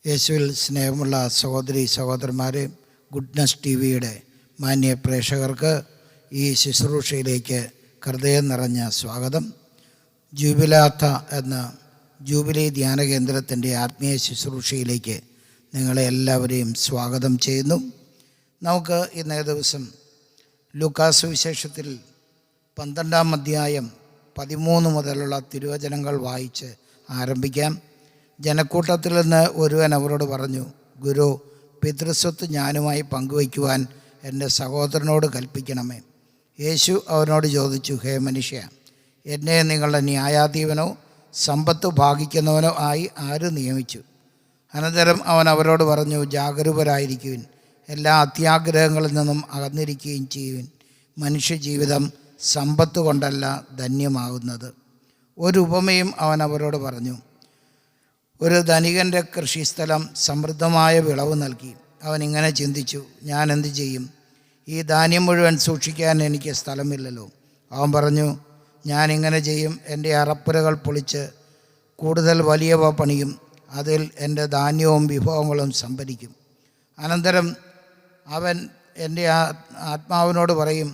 യേശുവിൽ സ്നേഹമുള്ള സഹോദരി സഹോദരന്മാരെ, ഗുഡ്നസ് ടി വിയുടെ മാന്യ പ്രേക്ഷകർക്ക് ഈ ശുശ്രൂഷയിലേക്ക് ഹൃദയം നിറഞ്ഞ സ്വാഗതം. ജൂബിലാത്ത എന്ന ജൂബിലി ധ്യാന കേന്ദ്രത്തിൻ്റെ ആത്മീയ ശുശ്രൂഷയിലേക്ക് നിങ്ങളെ എല്ലാവരെയും സ്വാഗതം ചെയ്യുന്നു. നമുക്ക് ഇന്നേ ദിവസം ലൂക്കാസ് സുവിശേഷത്തിൽ 12-ാം അധ്യായം 13 മുതലുള്ള തിരുവചനങ്ങൾ വായിച്ച് ആരംഭിക്കാം. ജനക്കൂട്ടത്തിൽ നിന്ന് ഒരുവൻ അവരോട് പറഞ്ഞു, ഗുരു, പിതൃസ്വത്ത് ഞാനുമായി പങ്കുവയ്ക്കുവാൻ എൻ്റെ സഹോദരനോട് കൽപ്പിക്കണമേ. യേശു അവനോട് ചോദിച്ചു, ഹേ മനുഷ്യ, എന്നെ നിങ്ങളുടെ ന്യായാധിപനോ സമ്പത്ത് ഭാഗിക്കുന്നവനോ ആയി ആര് നിയമിച്ചു? അനന്തരം അവൻ അവരോട് പറഞ്ഞു, ജാഗരൂകരായിരിക്കുവിൻ, എല്ലാ അത്യാഗ്രഹങ്ങളിൽ നിന്നും അകന്നിരിക്കുകയും ചെയ്യുവിൻ. മനുഷ്യജീവിതം സമ്പത്ത് കൊണ്ടല്ല ധന്യമാകുന്നത്. ഒരു ഉപമയും അവൻ അവരോട് പറഞ്ഞു. ഒരു ധനികൻ്റെ കൃഷിസ്ഥലം സമൃദ്ധമായ വിളവ് നൽകി. അവൻ ഇങ്ങനെ ചിന്തിച്ചു, ഞാൻ എന്തു ചെയ്യും? ഈ ധാന്യം മുഴുവൻ സൂക്ഷിക്കാൻ എനിക്ക് സ്ഥലമില്ലല്ലോ. അവൻ പറഞ്ഞു, ഞാനിങ്ങനെ ചെയ്യും, എൻ്റെ അറപ്പുരകൾ പൊളിച്ച് കൂടുതൽ വലിയവ പണിയും, അതിൽ എൻ്റെ ധാന്യവും വിഭവങ്ങളും സംഭരിക്കും. അനന്തരം അവൻ എൻ്റെ ആത്മാവിനോട് പറയും,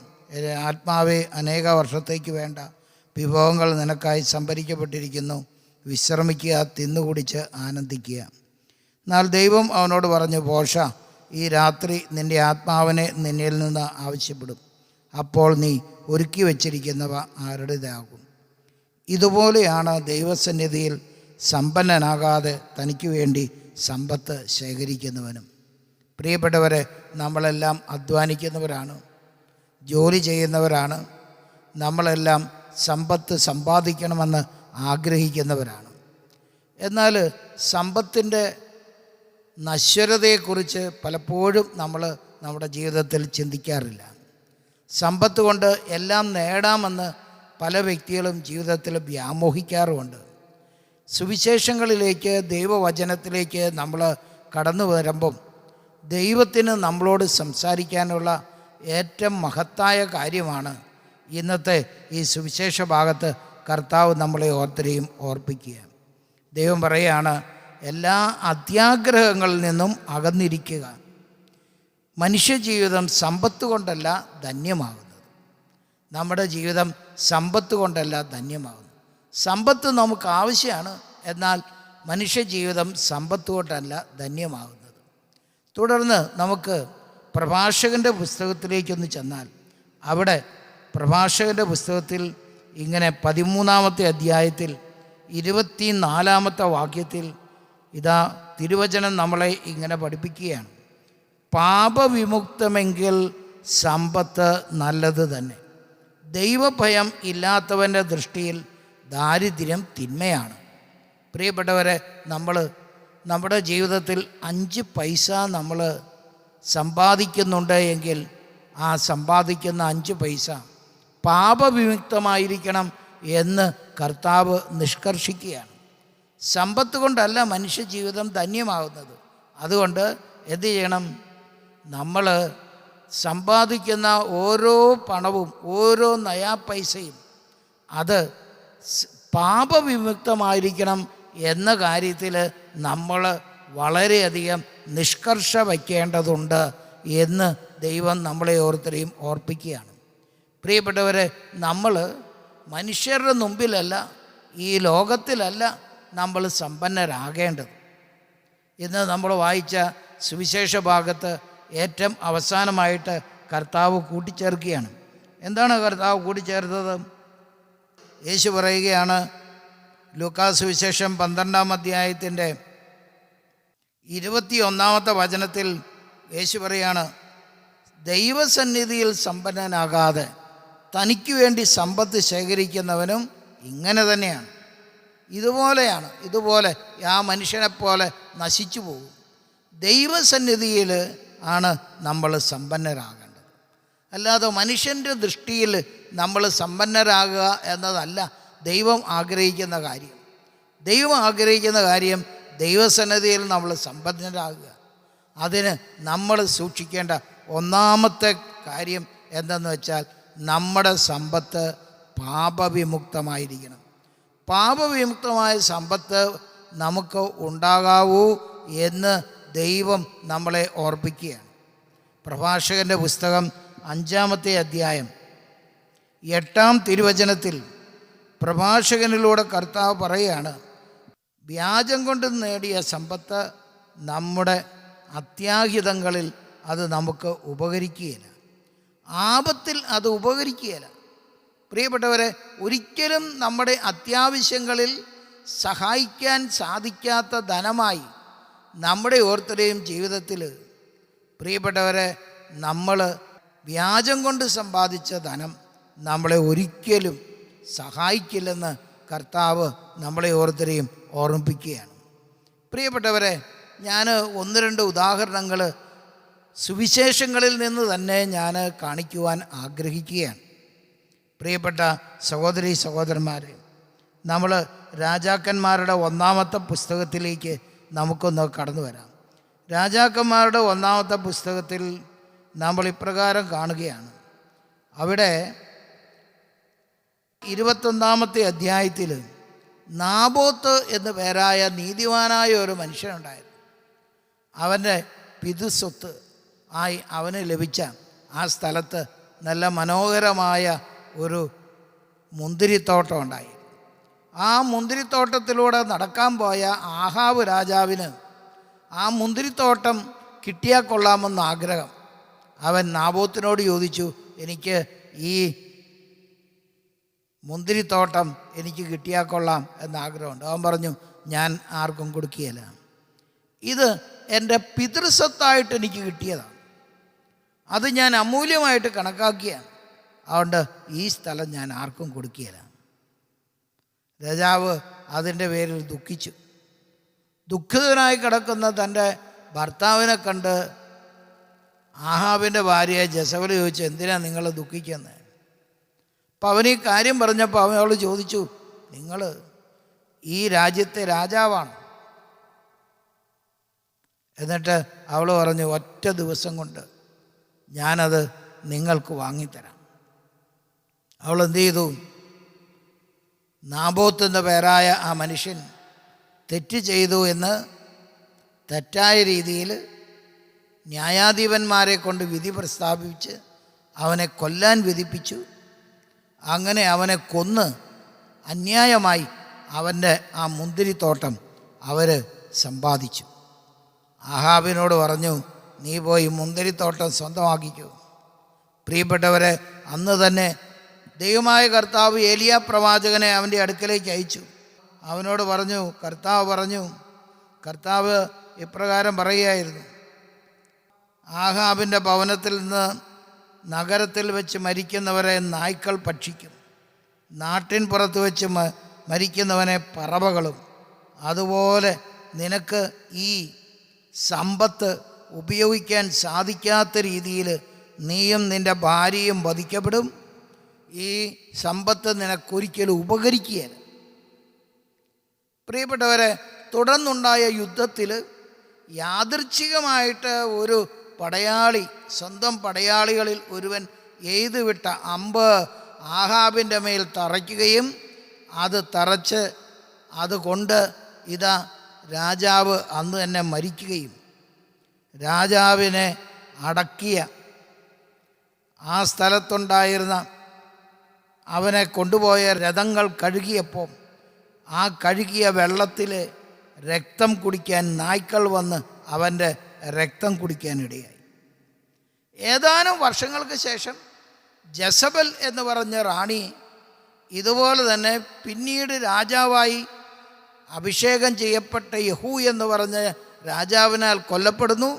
ആത്മാവെ, അനേക വർഷത്തേക്ക് വേണ്ട വിഭവങ്ങൾ നിനക്കായി സംഭരിക്കപ്പെട്ടിരിക്കുന്നു. വിശ്രമിക്കുക, തിന്നുകുടിച്ച് ആനന്ദിക്കുക. എന്നാൽ ദൈവം അവനോട് പറഞ്ഞു, പോഷ, ഈ രാത്രി നിൻ്റെ ആത്മാവിനെ നിന്നിൽ നിന്ന് ആവശ്യപ്പെടും. അപ്പോൾ നീ ഒരുക്കി വച്ചിരിക്കുന്നവ ആരുടേതാകും? ഇതുപോലെയാണ് ദൈവസന്നിധിയിൽ സമ്പന്നനാകാതെ തനിക്ക് വേണ്ടി സമ്പത്ത് ശേഖരിക്കുന്നവനും. പ്രിയപ്പെട്ടവരെ, നമ്മളെല്ലാം അധ്വാനിക്കുന്നവരാണ്, ജോലി ചെയ്യുന്നവരാണ്. നമ്മളെല്ലാം സമ്പത്ത് സമ്പാദിക്കണമെന്ന് ആഗ്രഹിക്കുന്നവരാണ്. എന്നാൽ സമ്പത്തിൻ്റെ നശ്വരതയെക്കുറിച്ച് പലപ്പോഴും നമ്മൾ നമ്മുടെ ജീവിതത്തിൽ ചിന്തിക്കാറില്ല. സമ്പത്ത് കൊണ്ട് എല്ലാം നേടാമെന്ന് പല വ്യക്തികളും ജീവിതത്തിൽ വ്യാമോഹിക്കാറുമുണ്ട്. സുവിശേഷങ്ങളിലേക്ക്, ദൈവവചനത്തിലേക്ക് നമ്മൾ കടന്നു വരുമ്പം ദൈവത്തിന് നമ്മളോട് സംസാരിക്കാനുള്ള ഏറ്റവും മഹത്തായ കാര്യമാണ് ഇന്നത്തെ ഈ സുവിശേഷ ഭാഗത്ത് കർത്താവ് നമ്മളെ ഓർത്തരെയും ഓർപ്പിക്കുക. ദൈവം പറയുകയാണ്, എല്ലാ അത്യാഗ്രഹങ്ങളിൽ നിന്നും അകന്നിരിക്കുക. മനുഷ്യജീവിതം സമ്പത്ത് കൊണ്ടല്ല ധന്യമാകുന്നത്. നമ്മുടെ ജീവിതം സമ്പത്ത് കൊണ്ടല്ല ധന്യമാകുന്നത്. സമ്പത്ത് നമുക്ക് ആവശ്യമാണ്, എന്നാൽ മനുഷ്യജീവിതം സമ്പത്ത് കൊണ്ടല്ല ധന്യമാകുന്നത്. തുടർന്ന് നമുക്ക് പ്രഭാഷകൻ്റെ പുസ്തകത്തിലേക്കൊന്ന് ചെന്നാൽ, അവിടെ പ്രഭാഷകൻ്റെ പുസ്തകത്തിൽ ഇങ്ങനെ 13-ാമത്തെ അധ്യായത്തിൽ 24-ാമത്തെ വാക്യത്തിൽ ഇതാ തിരുവചനം നമ്മളെ ഇങ്ങനെ പഠിപ്പിക്കുകയാണ്. പാപവിമുക്തമെങ്കിൽ സമ്പത്ത് നല്ലത് തന്നെ. ദൈവഭയം ഇല്ലാത്തവൻ്റെ ദൃഷ്ടിയിൽ ദാരിദ്ര്യം തിന്മയാണ്. പ്രിയപ്പെട്ടവരെ, നമ്മുടെ ജീവിതത്തിൽ 5 പൈസ നമ്മൾ സമ്പാദിക്കുന്നുണ്ട് എങ്കിൽ ആ സമ്പാദിക്കുന്ന 5 പൈസ പാപവിമുക്തമായിരിക്കണം എന്ന് കർത്താവ് നിഷ്കർഷിക്കുകയാണ്. സമ്പത്ത് കൊണ്ടല്ല മനുഷ്യജീവിതം ധന്യമാകുന്നത്. അതുകൊണ്ട് എന്തു ചെയ്യണം? നമ്മൾ സമ്പാദിക്കുന്ന ഓരോ പണവും, ഓരോ നയാ പൈസയും അത് പാപവിമുക്തമായിരിക്കണം എന്ന കാര്യത്തിൽ നമ്മൾ വളരെയധികം നിഷ്കർഷ വയ്ക്കേണ്ടതുണ്ട് എന്ന് ദൈവം നമ്മളെ ഓരോരുത്തരെയും ഓർപ്പിക്കുകയാണ്. പ്രിയപ്പെട്ടവരെ, നമ്മൾ മനുഷ്യരുടെ മുമ്പിലല്ല, ഈ ലോകത്തിലല്ല നമ്മൾ സമ്പന്നരാകേണ്ടത്. ഇന്ന് നമ്മൾ വായിച്ച സുവിശേഷ ഭാഗത്ത് ഏറ്റവും അവസാനമായിട്ട് കർത്താവ് കൂട്ടിച്ചേർക്കുകയാണ്. എന്താണ് കർത്താവ് കൂട്ടിച്ചേർത്തത്? യേശു പറയുകയാണ്, ലൂക്കാസ് സുവിശേഷം 12-ാം അധ്യായത്തിൻ്റെ 21-ാമത്തെ വചനത്തിൽ യേശു പറയാണ്, ദൈവസന്നിധിയിൽ സമ്പന്നനാകാതെ തനിക്ക് വേണ്ടി സമ്പത്ത് ശേഖരിക്കുന്നവനും ഇങ്ങനെ തന്നെയാണ്. ഇതുപോലെ ആ മനുഷ്യനെപ്പോലെ നശിച്ചു പോകും. ദൈവസന്നിധിയിൽ ആണ് നമ്മൾ സമ്പന്നരാകേണ്ടത്. അല്ലാതെ മനുഷ്യൻ്റെ ദൃഷ്ടിയിൽ നമ്മൾ സമ്പന്നരാകുക എന്നതല്ല ദൈവം ആഗ്രഹിക്കുന്ന കാര്യം. ദൈവം ആഗ്രഹിക്കുന്ന കാര്യം ദൈവസന്നിധിയിൽ നമ്മൾ സമ്പന്നരാകുക. അതിന് നമ്മൾ സൂക്ഷിക്കേണ്ട ഒന്നാമത്തെ കാര്യം എന്തെന്ന് വെച്ചാൽ, നമ്മുടെ സമ്പത്ത് പാപവിമുക്തമായിരിക്കണം. പാപവിമുക്തമായ സമ്പത്ത് നമുക്ക് ഉണ്ടാകാവൂ എന്ന് ദൈവം നമ്മളെ ഓർപ്പിക്കുകയാണ്. പ്രഭാഷകൻ്റെ പുസ്തകം 5-ാമത്തെ അധ്യായം 8-ാം തിരുവചനത്തിൽ പ്രഭാഷകനിലൂടെ കർത്താവ് പറയുകയാണ്, വ്യാജം കൊണ്ട് നേടിയ സമ്പത്ത് നമ്മുടെ അത്യാഹിതങ്ങളിൽ അത് നമുക്ക് ഉപകരിക്കുകയില്ല, ആപത്തിൽ അത് ഉപകരിക്കുകയില്ല. പ്രിയപ്പെട്ടവരെ, ഒരിക്കലും നമ്മുടെ അത്യാവശ്യങ്ങളിൽ സഹായിക്കാൻ സാധിക്കാത്ത ധനമായി നമ്മുടെ ഓരോരുത്തരുടെയും ജീവിതത്തിൽ പ്രിയപ്പെട്ടവരെ നമ്മൾ വ്യാജം കൊണ്ട് സമ്പാദിച്ച ധനം നമ്മളെ ഒരിക്കലും സഹായിക്കില്ലെന്ന് കർത്താവ് നമ്മളെ ഓരോരുത്തരെയും ഓർമ്മിപ്പിക്കുകയാണ്. പ്രിയപ്പെട്ടവരെ, ഞാൻ 1-2 ഉദാഹരണങ്ങൾ സുവിശേഷങ്ങളിൽ നിന്ന് തന്നെ ഞാൻ കാണിക്കുവാൻ ആഗ്രഹിക്കുകയാണ്. പ്രിയപ്പെട്ട സഹോദരി സഹോദരന്മാരെ, നമ്മൾ രാജാക്കന്മാരുടെ 1-ാമത്തെ പുസ്തകത്തിലേക്ക് നമുക്കൊന്ന് കടന്നു വരാം. രാജാക്കന്മാരുടെ 1-ാമത്തെ പുസ്തകത്തിൽ നമ്മൾ ഇപ്രകാരം കാണുകയാണ്. അവിടെ 21-ാമത്തെ അധ്യായത്തിൽ നാബോത്ത് എന്നു പേരായ നീതിമാനായ ഒരു മനുഷ്യനുണ്ടായിരുന്നു. അവൻ്റെ പിതൃസ്വത്ത് ആയി അവന് ലഭിച്ച ആ സ്ഥലത്ത് നല്ല മനോഹരമായ ഒരു മുന്തിരിത്തോട്ടം ഉണ്ടായി. ആ മുന്തിരിത്തോട്ടത്തിലൂടെ നടക്കാൻ പോയ ആഹാബ് രാജാവിന് ആ മുന്തിരിത്തോട്ടം കിട്ടിയാൽ കൊള്ളാമെന്ന് ആഗ്രഹം. അവൻ നാബോത്തിനോട് ചോദിച്ചു, എനിക്ക് ഈ മുന്തിരിത്തോട്ടം എനിക്ക് കിട്ടിയാൽ കൊള്ളാം എന്നാഗ്രഹമുണ്ട്. അവൻ പറഞ്ഞു, ഞാൻ ആർക്കും കൊടുക്കുകയില്ല, ഇത് എൻ്റെ പിതൃസ്വത്തായിട്ട് എനിക്ക് കിട്ടിയതാണ്, അത് ഞാൻ അമൂല്യമായിട്ട് കണക്കാക്കിയാണ്, അതുകൊണ്ട് ഈ സ്ഥലം ഞാൻ ആർക്കും കൊടുക്കുകയില്ല. രാജാവ് അതിൻ്റെ പേരിൽ ദുഃഖിച്ചു. ദുഃഖിതനായി കിടക്കുന്ന തൻ്റെ ഭർത്താവിനെ കണ്ട് ആഹാബിൻ്റെ ഭാര്യ ജെസബൽ ചോദിച്ചു, എന്തിനാണ് നിങ്ങൾ ദുഃഖിക്കുന്നത്? അപ്പം അവൻ ഈ കാര്യം പറഞ്ഞപ്പോൾ അവൾ ചോദിച്ചു, നിങ്ങൾ ഈ രാജ്യത്തെ രാജാവാണ്. എന്നിട്ട് അവൾ പറഞ്ഞു, ഒറ്റ ദിവസം കൊണ്ട് ഞാനത് നിങ്ങൾക്ക് വാങ്ങിത്തരാം. അവൾ എന്ത് ചെയ്തു? നാബോത്ത് എന്ന പേരായ ആ മനുഷ്യൻ തെറ്റ് ചെയ്തു എന്ന് തെറ്റായ രീതിയിൽ ന്യായാധിപന്മാരെ കൊണ്ട് വിധി പ്രസ്താവിച്ച് അവനെ കൊല്ലാൻ വിധിപ്പിച്ചു. അങ്ങനെ അവനെ കൊന്ന് അന്യായമായി അവൻ്റെ ആ മുന്തിരിത്തോട്ടം അവർ സമ്പാദിച്ചു. ആഹാബിനോട് പറഞ്ഞു, നീ പോയി മുന്തിരിത്തോട്ടം സ്വന്തമാക്കിക്കൂ. പ്രിയപ്പെട്ടവരെ, അന്ന് തന്നെ ദൈവമായ കർത്താവ് ഏലിയാ പ്രവാചകനെ അവൻ്റെ അടുക്കലേക്ക് അയച്ചു. അവനോട് പറഞ്ഞു, കർത്താവ് ഇപ്രകാരം പറയുകയായിരുന്നു, ആഹാബിൻ്റെ ഭവനത്തിൽ നിന്ന് നഗരത്തിൽ വെച്ച് മരിക്കുന്നവരെ നായ്ക്കൾ ഭക്ഷിക്കും, നാട്ടിൻ പുറത്ത് വെച്ച് മരിക്കുന്നവനെ പറവകളും, അതുപോലെ നിനക്ക് ഈ സമ്പത്ത് ഉപയോഗിക്കാൻ സാധിക്കാത്ത രീതിയിൽ നീയും നിൻ്റെ ഭാര്യയും വധിക്കപ്പെടും. ഈ സമ്പത്ത് നിനക്കൊരിക്കലും ഉപകരിക്കുകയില്ല. പ്രിയപ്പെട്ടവരെ, തുടർന്നുണ്ടായ യുദ്ധത്തിൽ യാദൃച്ഛികമായിട്ട് ഒരു പടയാളി, സ്വന്തം പടയാളികളിൽ ഒരുവൻ എയ്തുവിട്ട അമ്പ് ആഹാബിൻ്റെ മേൽ തറയ്ക്കുകയും അത് തറച്ച് അതുകൊണ്ട് ഇതാ രാജാവ് അന്ന് തന്നെ മരിക്കുകയും രാജാവിനെ അടക്കിയ ആ സ്ഥലത്തുണ്ടായിരുന്ന അവനെ കൊണ്ടുപോയ രഥങ്ങൾ കഴുകിയപ്പോൾ ആ കഴുകിയ വെള്ളത്തിൽ രക്തം കുടിക്കാൻ നായ്ക്കൾ വന്ന് അവൻ്റെ രക്തം കുടിക്കാനിടയായി. ഏതാനും വർഷങ്ങൾക്ക് ശേഷം ജെസബൽ എന്ന് പറഞ്ഞ റാണി ഇതുപോലെ തന്നെ പിന്നീട് രാജാവായി അഭിഷേകം ചെയ്യപ്പെട്ട യഹൂ എന്ന് പറഞ്ഞ രാജാവിനാൽ കൊല്ലപ്പെടുന്നു.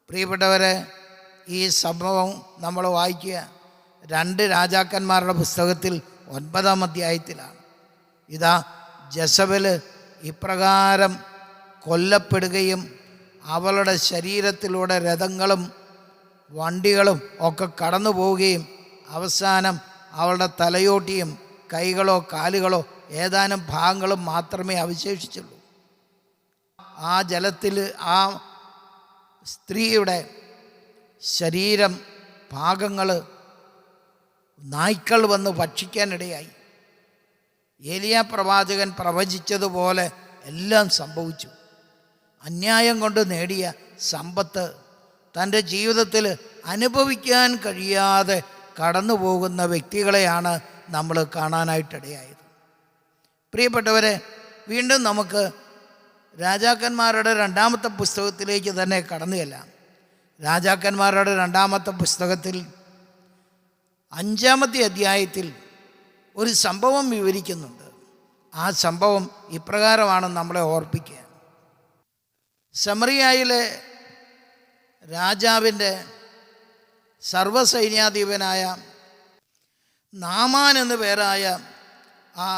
പ്രിയപ്പെട്ടവരെ, ഈ സംഭവം നമ്മൾ വായിക്കുക 2 രാജാക്കന്മാരുടെ പുസ്തകത്തിൽ 9-ാം അധ്യായത്തിലാണ്. ഇതാ ജെസബൽ ഇപ്രകാരം കൊല്ലപ്പെടുകയും അവളുടെ ശരീരത്തിലൂടെ രഥങ്ങളും വണ്ടികളും ഒക്കെ കടന്നു പോവുകയും അവസാനം അവളുടെ തലയോട്ടിയും കൈകളോ കാലുകളോ ഏതാനും ഭാഗങ്ങളും മാത്രമേ അവശേഷിച്ചുള്ളൂ. ആ ജലത്തിൽ ആ സ്ത്രീയുടെ ശരീരം ഭാഗങ്ങൾ നായ്ക്കൾ വന്ന് ഭക്ഷിക്കാനിടയായി. ഏലിയാ പ്രവാചകൻ പ്രവചിച്ചതുപോലെ എല്ലാം സംഭവിച്ചു. അന്യായം കൊണ്ട് നേടിയ സമ്പത്ത് തൻ്റെ ജീവിതത്തിൽ അനുഭവിക്കാൻ കഴിയാതെ കടന്നു പോകുന്ന വ്യക്തികളെയാണ് നമ്മൾ കാണാനായിട്ടിടയായത്. പ്രിയപ്പെട്ടവരെ, വീണ്ടും നമുക്ക് രാജാക്കന്മാരുടെ 2-ാമത്തെ പുസ്തകത്തിലേക്ക് തന്നെ കടന്നു ചെല്ലാം. രാജാക്കന്മാരുടെ 2-ാമത്തെ പുസ്തകത്തിൽ 5-ാമത്തെ അധ്യായത്തിൽ ഒരു സംഭവം വിവരിക്കുന്നുണ്ട്. ആ സംഭവം ഇപ്രകാരമാണ് നമ്മളെ ഓർപ്പിക്കുക. സമറിയായിലെ രാജാവിൻ്റെ സർവ്വസൈന്യാധിപനായ നാമാൻ എന്നു പേരായ ആ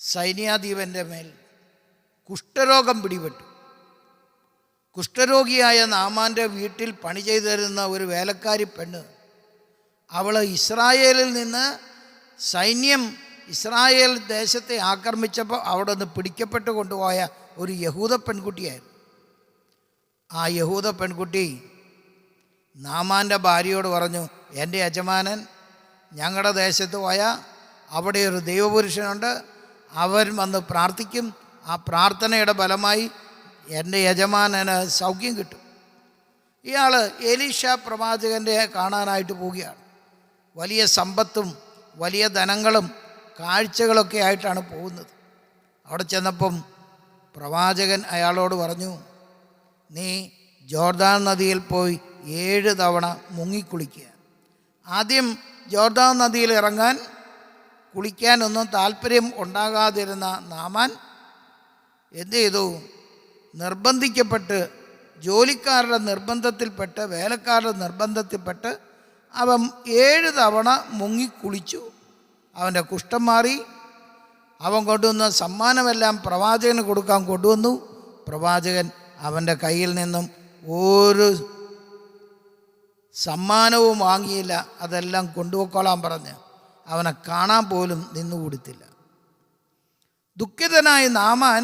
സൈന്യാധിപൻ്റെ മേൽ കുഷ്ഠരോഗം പിടിപെട്ടു. കുഷ്ഠരോഗിയായ നാമാൻ്റെ വീട്ടിൽ പണി ചെയ്തു തരുന്ന ഒരു വേലക്കാരി പെണ്ണ്, അവൾ ഇസ്രായേലിൽ നിന്ന് സൈന്യം ഇസ്രായേൽ ദേശത്തെ ആക്രമിച്ചപ്പോൾ അവിടെ നിന്ന് പിടിക്കപ്പെട്ട് കൊണ്ടുപോയ ഒരു യഹൂദ പെൺകുട്ടിയായിരുന്നു. ആ യഹൂദ പെൺകുട്ടി നാമാൻ്റെ ഭാര്യയോട് പറഞ്ഞു, എൻ്റെ യജമാനൻ ഞങ്ങളുടെ ദേശത്ത് പോയാൽ അവിടെ ഒരു ദൈവപുരുഷനുണ്ട്, അവൻ വന്ന് പ്രാർത്ഥിക്കും, ആ പ്രാർത്ഥനയുടെ ഫലമായി എൻ്റെ യജമാനന് സൗഖ്യം കിട്ടും. ഇയാൾ എലീഷ പ്രവാചകൻ്റെ കാണാനായിട്ട് പോവുകയാണ്. വലിയ സമ്പത്തും വലിയ ധനങ്ങളും കാഴ്ചകളൊക്കെ ആയിട്ടാണ് പോകുന്നത്. അവിടെ ചെന്നപ്പം പ്രവാചകൻ അയാളോട് പറഞ്ഞു, നീ ജോർദാൻ നദിയിൽ പോയി 7 തവണ മുങ്ങിക്കുളിക്കുക. ആദ്യം ജോർദാൻ നദിയിൽ ഇറങ്ങാൻ കുളിക്കാനൊന്നും താല്പര്യം ഉണ്ടാകാതിരുന്ന നാമാൻ എന്ത് ചെയ്തു? നിർബന്ധിക്കപ്പെട്ട്, ജോലിക്കാരുടെ നിർബന്ധത്തിൽപ്പെട്ട്, വേലക്കാരുടെ നിർബന്ധത്തിൽപ്പെട്ട് അവൻ 7 തവണ മുങ്ങിക്കുളിച്ചു. അവൻ്റെ കുഷ്ഠം മാറി. അവൻ കൊണ്ടുവന്ന സമ്മാനമെല്ലാം പ്രവാചകന് കൊടുക്കാൻ കൊണ്ടുവന്നു. പ്രവാചകൻ അവൻ്റെ കയ്യിൽ നിന്നും ഒരു സമ്മാനവും വാങ്ങിയില്ല. അതെല്ലാം കൊണ്ടുപോയിക്കോളാൻ പറഞ്ഞ് അവനെ കാണാൻ പോലും നിന്നുകൊടുത്തില്ല. ദുഃഖിതനായ നാമാൻ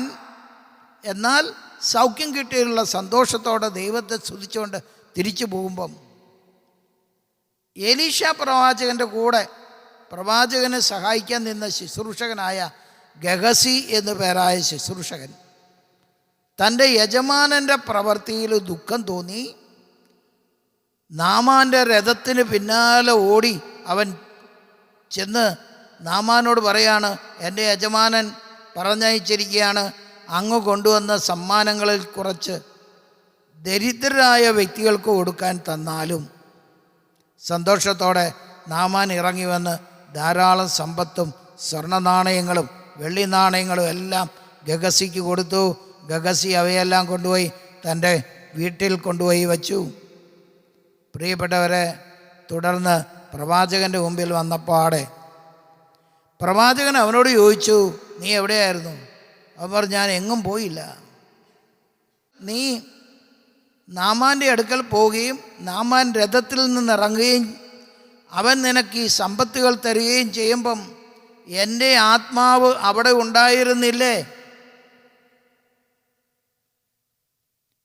എന്നാൽ സൗഖ്യം കിട്ടിയുള്ള സന്തോഷത്തോടെ ദൈവത്തെ സ്തുതിച്ചുകൊണ്ട് തിരിച്ചു പോകുമ്പം എലീഷ പ്രവാചകൻ്റെ കൂടെ പ്രവാചകനെ സഹായിക്കാൻ നിന്ന ശുശ്രൂഷകനായ ഗഹസി എന്നു പേരായ ശുശ്രൂഷകൻ തൻ്റെ യജമാനൻ്റെ പ്രവൃത്തിയിൽ ദുഃഖം തോന്നി നാമാൻ്റെ രഥത്തിന് പിന്നാലെ ഓടി അവൻ ചെന്ന് നാമാനോട് പറയാണ്, എൻ്റെ യജമാനൻ പറഞ്ഞയച്ചിരിക്കുകയാണ്, അങ്ങ് കൊണ്ടുവന്ന സമ്മാനങ്ങളിൽ കുറച്ച് ദരിദ്രരായ വ്യക്തികൾക്ക് കൊടുക്കാൻ തന്നാലും. സന്തോഷത്തോടെ നാമാൻ ഇറങ്ങി വന്ന് ധാരാളം സമ്പത്തും സ്വർണ്ണ നാണയങ്ങളും വെള്ളി നാണയങ്ങളും എല്ലാം ഗഹസിക്ക് കൊടുത്തു. ഗഹസി അവയെല്ലാം കൊണ്ടുപോയി തൻ്റെ വീട്ടിൽ കൊണ്ടുപോയി വച്ചു. പ്രിയപ്പെട്ടവരെ, തുടർന്ന് പ്രവാചകൻ്റെ മുമ്പിൽ വന്നപ്പാടെ പ്രവാചകൻ അവനോട് ചോദിച്ചു, നീ എവിടെയായിരുന്നു? അവൻ പറഞ്ഞു, ഞാൻ എങ്ങും പോയില്ല. നീ നാമാൻ്റെ അടുക്കൽ പോവുകയും നാമാൻ രഥത്തിൽ നിന്നിറങ്ങുകയും അവൻ നിനക്ക് ഈ സമ്പത്തുകൾ തരികയും ചെയ്യുമ്പം എൻ്റെ ആത്മാവ് അവിടെ ഉണ്ടായിരുന്നില്ലേ?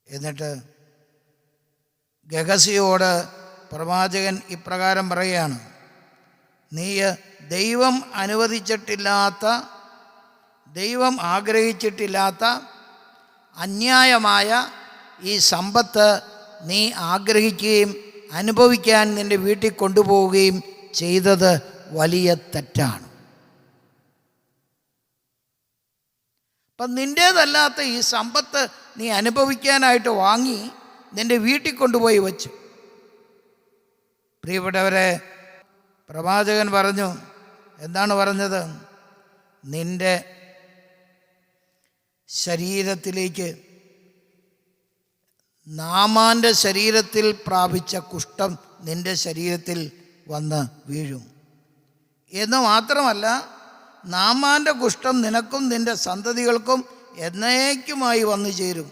എന്നിട്ട് ഗഹസിയോട് പ്രവാചകൻ ഇപ്രകാരം പറയുകയാണ്, നീ ദൈവം അനുവദിച്ചിട്ടില്ലാത്ത, ദൈവം ആഗ്രഹിച്ചിട്ടില്ലാത്ത അന്യായമായ ഈ സമ്പത്ത് നീ ആഗ്രഹിക്കുകയും അനുഭവിക്കാൻ നിൻ്റെ വീട്ടിൽ കൊണ്ടുപോവുകയും ചെയ്തത് വലിയ തെറ്റാണ്. അപ്പം നിൻ്റേതല്ലാത്ത ഈ സമ്പത്ത് നീ അനുഭവിക്കാനായിട്ട് വാങ്ങി നിൻ്റെ വീട്ടിൽ കൊണ്ടുപോയി വച്ചു. പ്രിയപ്പെട്ടവരെ, പ്രവാചകൻ പറഞ്ഞു, എന്താണ് പറഞ്ഞത്? നിൻ്റെ ശരീരത്തിലേക്ക് നാമാൻ്റെ ശരീരത്തിൽ പ്രാപിച്ച കുഷ്ഠം നിൻ്റെ ശരീരത്തിൽ വന്ന് വീഴും എന്ന് മാത്രമല്ല, നാമാൻ്റെ കുഷ്ഠം നിനക്കും നിൻ്റെ സന്തതികൾക്കും എന്നേക്കുമായി വന്നു ചേരും.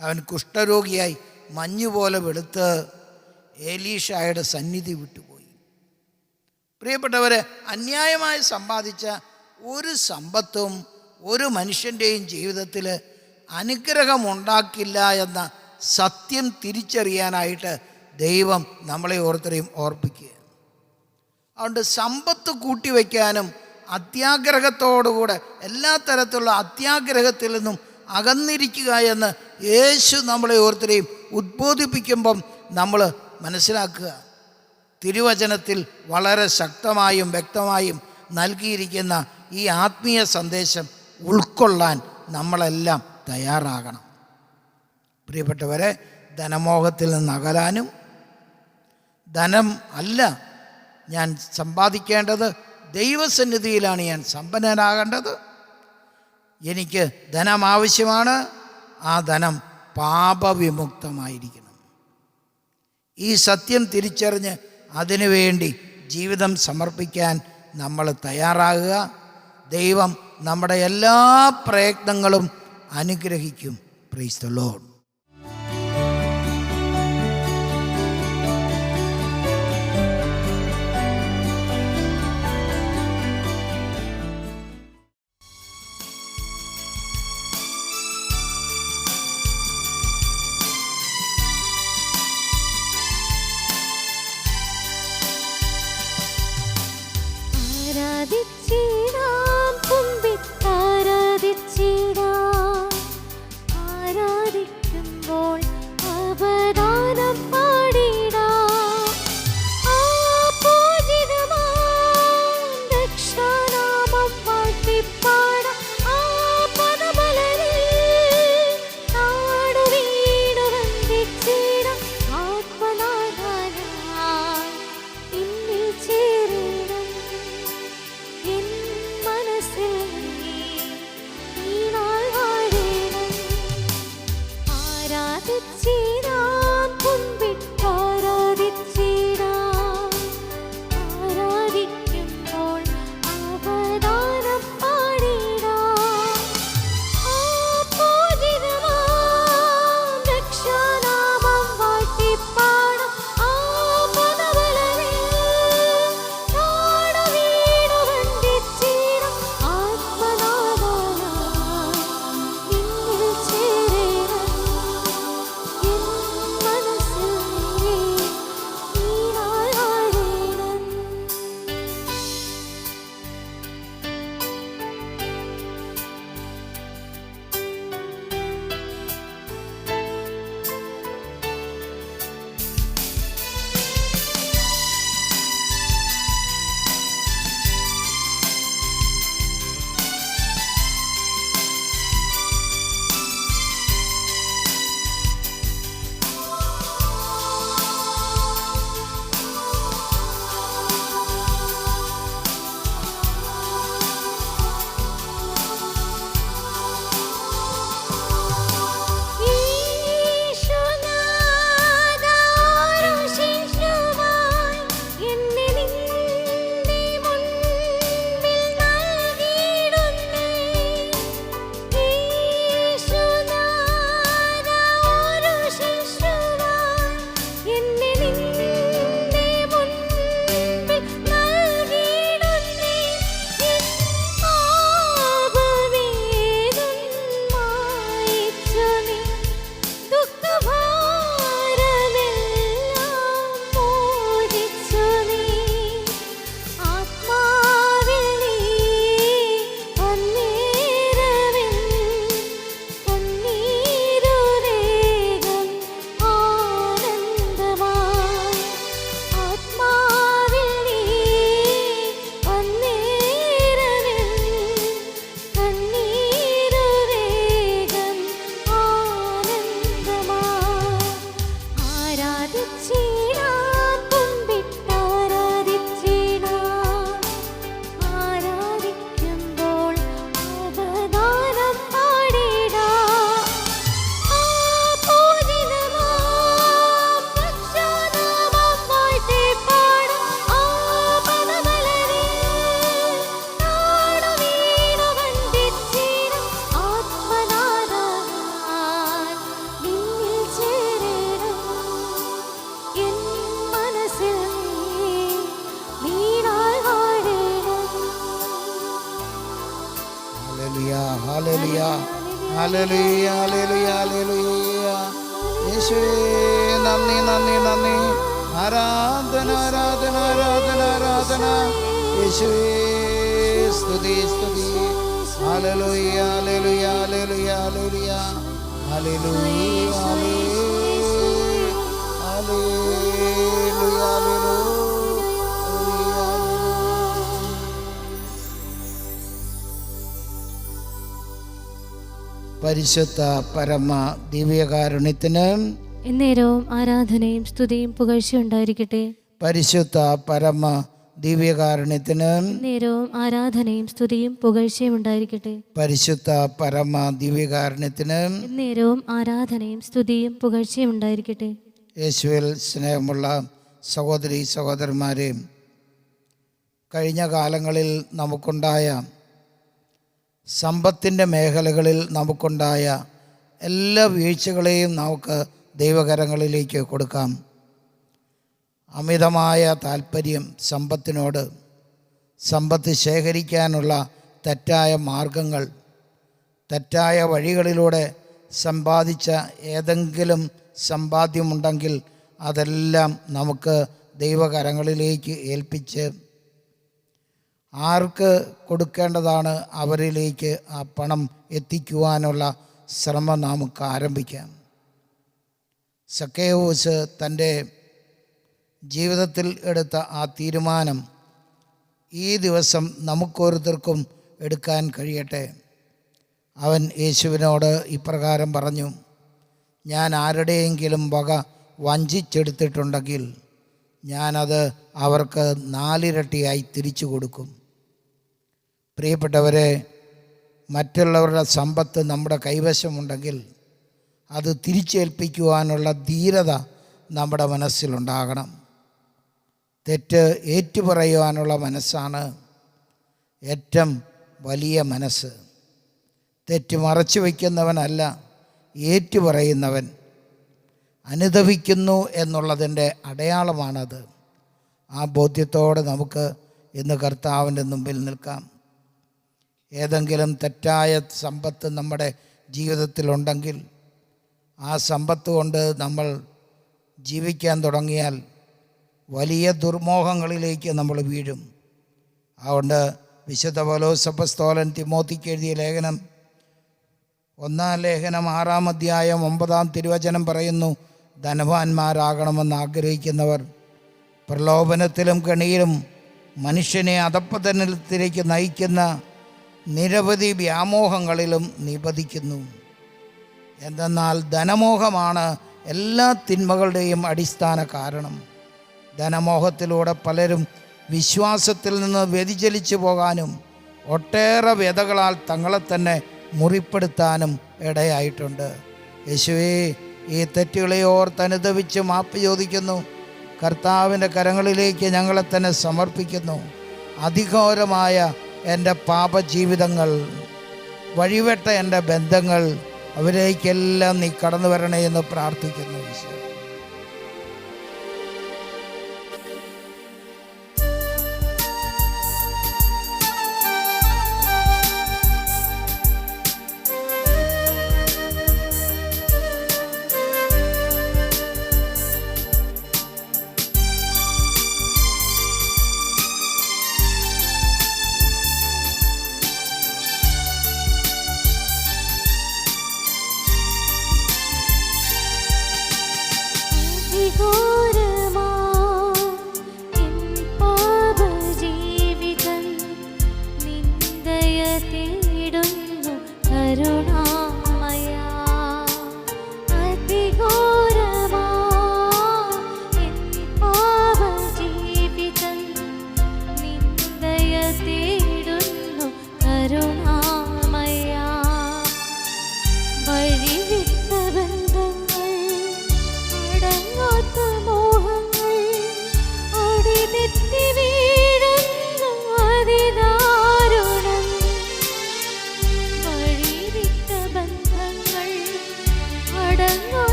അവൻ കുഷ്ഠരോഗിയായി മഞ്ഞുപോലെ വെളുത്ത് എലീഷായുടെ സന്നിധി വിട്ടുപോയി. പ്രിയപ്പെട്ടവരെ, അന്യായമായി സമ്പാദിച്ച ഒരു സമ്പത്തും ഒരു മനുഷ്യൻ്റെയും ജീവിതത്തിൽ അനുഗ്രഹമുണ്ടാക്കില്ല എന്ന സത്യം തിരിച്ചറിയാനായിട്ട് ദൈവം നമ്മളെ ഓരോരുത്തരെയും ഓർപ്പിക്കുക. അതുകൊണ്ട് സമ്പത്ത് കൂട്ടിവെക്കാനും അത്യാഗ്രഹത്തോടുകൂടെ എല്ലാ തരത്തിലുള്ള അത്യാഗ്രഹത്തിൽ നിന്നും അകന്നിരിക്കുക എന്ന് യേശു നമ്മളെ ഓരോരുത്തരെയും ഉദ്ബോധിപ്പിക്കുമ്പം നമ്മൾ മനസ്സിലാക്കുക. തിരുവചനത്തിൽ വളരെ ശക്തമായും വ്യക്തമായും നൽകിയിരിക്കുന്ന ഈ ആത്മീയ സന്ദേശം ഉൾക്കൊള്ളാൻ നമ്മളെല്ലാം തയ്യാറാകണം. പ്രിയപ്പെട്ടവരെ, ധനമോഹത്തിൽ നിന്ന് അകലാനും, ധനം അല്ല ഞാൻ സമ്പാദിക്കേണ്ടത്, ദൈവസന്നിധിയിലാണ് ഞാൻ സമ്പന്നനാകേണ്ടത്. എനിക്ക് ധനം ആവശ്യമാണ്, ആ ധനം പാപവിമുക്തമായിരിക്കണം. ഈ സത്യം തിരിച്ചറിഞ്ഞ് അതിനുവേണ്ടി ജീവിതം സമർപ്പിക്കാൻ നമ്മൾ തയ്യാറാകുക. ദൈവം നമ്മുടെ എല്ലാ പ്രയത്നങ്ങളും അനുഗ്രഹിക്കും. Praise the Lord. Hallelujah, hallelujah, hallelujah, hallelujah. യേശുവേ നന്ദി, നന്ദി, നന്ദി. ആരാധന, ആരാധന, ആരാധന, ആരാധന. യേശുവേ സ്തുതി സ്തുതി. Hallelujah hallelujah hallelujah hallelujah hallelujah hallelujah hallelujah. പരിശുദ്ധ പരമ ദിവ്യകാരുണ്യത്തിന് എന്നേരവും ആരാധനയും സ്തുതിയും പുകഴ്ചയും ഉണ്ടായിരിക്കട്ടെ. പരിശുദ്ധ പരമ ദിവ്യകാരുണ്യത്തിന് എന്നേരവും ആരാധനയും സ്തുതിയും പുകഴ്ചയും ഉണ്ടായിരിക്കട്ടെ. പരിശുദ്ധ പരമ ദിവ്യകാരുണ്യത്തിന് എന്നേരവും ആരാധനയും സ്തുതിയും പുകഴ്ചയും ഉണ്ടായിരിക്കട്ടെ. യേശുവിൽ സ്നേഹമുള്ള സഹോദരി സഹോദരന്മാരെ, കഴിഞ്ഞ കാലങ്ങളിൽ നമുക്കുണ്ടായ സമ്പത്തിൻ്റെ മേഖലകളിൽ നമുക്കുണ്ടായ എല്ലാ വീഴ്ചകളെയും നമുക്ക് ദൈവകരങ്ങളിലേക്ക് കൊടുക്കാം. അമിതമായ താല്പര്യം സമ്പത്തിനോട്, സമ്പത്ത് ശേഖരിക്കാനുള്ള തെറ്റായ മാർഗങ്ങൾ, തെറ്റായ വഴികളിലൂടെ സമ്പാദിച്ച ഏതെങ്കിലും സമ്പാദ്യമുണ്ടെങ്കിൽ അതെല്ലാം നമുക്ക് ദൈവകരങ്ങളിലേക്ക് ഏൽപ്പിച്ച് ആർക്ക് കൊടുക്കേണ്ടതാണ് അവരിലേക്ക് ആ പണം എത്തിക്കുവാനുള്ള ശ്രമം നമുക്ക് ആരംഭിക്കാം. സക്കേവൂസ് തൻ്റെ ജീവിതത്തിൽ എടുത്ത ആ തീരുമാനം ഈ ദിവസം നമുക്കോരോരുത്തർക്കും എടുക്കാൻ കഴിയട്ടെ. അവൻ യേശുവിനോട് ഇപ്രകാരം പറഞ്ഞു: ഞാൻ ആരുടെയെങ്കിലും വക വഞ്ചിച്ചെടുത്തിട്ടുണ്ടെങ്കിൽ ഞാനത് അവർക്ക് 4 ഇരട്ടിയായി തിരിച്ചു കൊടുക്കും. പ്രിയപ്പെട്ടവരെ, മറ്റുള്ളവരുടെ സമ്പത്ത് നമ്മുടെ കൈവശമുണ്ടെങ്കിൽ അത് തിരിച്ചേൽപ്പിക്കുവാനുള്ള ധീരത നമ്മുടെ മനസ്സിലുണ്ടാകണം. തെറ്റ് ഏറ്റുപറയുവാനുള്ള മനസ്സാണ് ഏറ്റവും വലിയ മനസ്സ്. തെറ്റ് മറച്ചു വയ്ക്കുന്നവനല്ല ഏറ്റുപറയുന്നവൻ. അനുദപിക്കുന്നു എന്നുള്ളതിൻ്റെ അടയാളമാണത്. ആ ബോധ്യത്തോടെ നമുക്ക് ഇന്ന് കർത്താവിൻ്റെ മുമ്പിൽ നിൽക്കാം. ഏതെങ്കിലും തെറ്റായ സമ്പത്ത് നമ്മുടെ ജീവിതത്തിലുണ്ടെങ്കിൽ ആ സമ്പത്ത് കൊണ്ട് നമ്മൾ ജീവിക്കാൻ തുടങ്ങിയാൽ വലിയ ദുർമോഹങ്ങളിലേക്ക് നമ്മൾ വീഴും. അതുകൊണ്ട് വിശുദ്ധ പൗലോസ് അപ്പോസ്തലൻ തിമോത്തിക്ക് എഴുതിയ ലേഖനം 1-ാം ലേഖനം 6-ാം അധ്യായം 9-ാം തിരുവചനം പറയുന്നു: ധനവാന്മാരാകണമെന്ന് ആഗ്രഹിക്കുന്നവർ പ്രലോഭനത്തിലും കെണിയിലും മനുഷ്യനെ അധപ്പതനത്തിലേക്ക് നയിക്കുന്ന നിരവധി വ്യാമോഹങ്ങളിലും നിപതിക്കുന്നു. എന്തെന്നാൽ ധനമോഹമാണ് എല്ലാ തിന്മകളുടെയും അടിസ്ഥാന കാരണം. ധനമോഹത്തിലൂടെ പലരും വിശ്വാസത്തിൽ നിന്ന് വ്യതിചലിച്ചു പോകാനും ഒട്ടേറെ വ്യതകളാൽ തങ്ങളെ തന്നെ മുറിപ്പെടുത്താനും ഇടയായിട്ടുണ്ട്. യേശുവേ, ഈ തെറ്റുകളെ ഓർത്തനുദപിച്ച് മാപ്പ് ചോദിക്കുന്നു. കർത്താവിൻ്റെ കരങ്ങളിലേക്ക് ഞങ്ങളെ തന്നെ സമർപ്പിക്കുന്നു. അധികോരമായ എൻ്റെ പാപജീവിതങ്ങൾ, വഴിവെട്ട എൻ്റെ ബന്ധങ്ങൾ, അവരേക്കെല്ലാം നീ കടന്നു വരണേ എന്ന് പ്രാർത്ഥിക്കുന്നു. ഈശോ,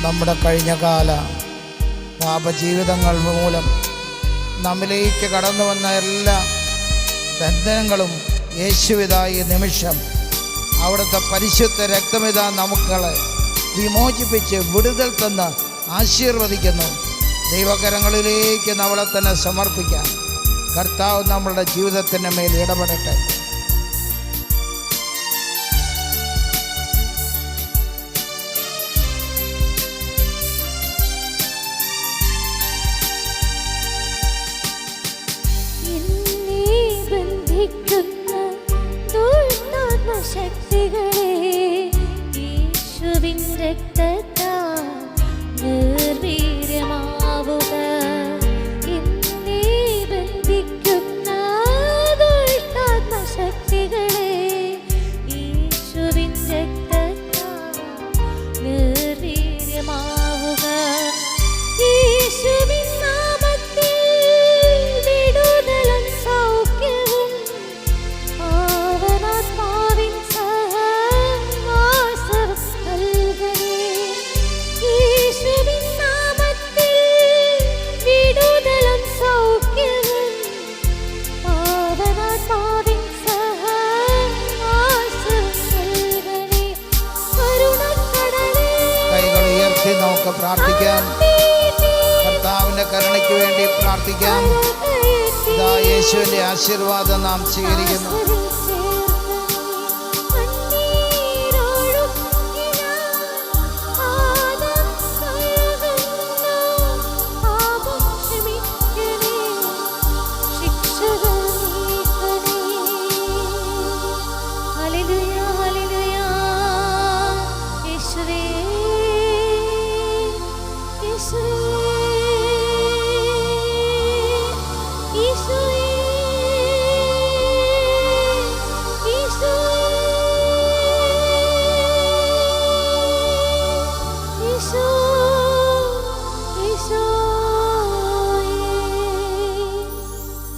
നമ്മുടെ കഴിഞ്ഞകാല പാപജീവിതങ്ങൾ മൂലം നമ്മിലേക്ക് കടന്നു വന്ന എല്ലാ ബന്ധനങ്ങളും യേശുവിതായ നിമിഷം അവിടുത്തെ പരിശുദ്ധ രക്തമിതാ നമുക്കളെ വിമോചിപ്പിച്ച് വിടുതൽ തന്ന് ആശീർവദിക്കുന്നു. ദൈവകരങ്ങളിലേക്ക് നമ്മളെ തന്നെ സമർപ്പിക്കാം. കർത്താവ് നമ്മളുടെ ജീവിതത്തിൻ്റെ മേൽ ഇടപെടട്ടെ. ശക്തികളെ യേശുവിൻ രക്തത്താൽ നിർവീര്യമാവുക. എന്നെ ബന്ധിക്കുന്ന ദുഷ്ടാത്മശക്തികളെ യേശുവിൻ രക്തത്താൽ നിർവീര്യമാവുക. യേശുവിൻ നാമത്തിൽ വിടുതലും സൗഖ്യവും പാവനാത്മാവിൻ സഹവാസവും നൽകണേ. യേശുവിൻ നാമത്തിൽ വിടുതലും സൗഖ്യവും പാവനാത്മാവിൻ സഹവാസവും നൽകണേ. കരുണക്കടലേ, കൈകൾ ഉയർത്തി നമുക്ക് പ്രാർത്ഥിക്കാം. കർത്താവിൻ്റെ കരുണയ്ക്ക് വേണ്ടി പ്രാർത്ഥിക്കാം. ഇതാ യേശുവിൻ്റെ ആശീർവാദം നാം സ്വീകരിക്കുന്നു.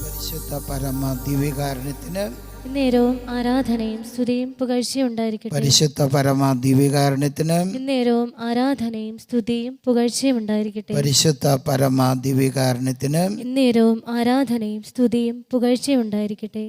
പരിശുദ്ധ പരമ ദിവ്യകാരുണ്യത്തിന് നേരവും ആരാധനയും സ്തുതിയും പുകഴ്ചയും ഉണ്ടായിരിക്കട്ടെ. പരിശുദ്ധ പരമ ദിവ്യകാരുണ്യത്തിന് നേരവും ആരാധനയും സ്തുതിയും പുകഴ്ചയും ഉണ്ടായിരിക്കട്ടെ. പരിശുദ്ധ പരമ ദിവ്യകാരുണ്യത്തിന് നേരവും ആരാധനയും സ്തുതിയും പുകഴ്ചയും ഉണ്ടായിരിക്കട്ടെ.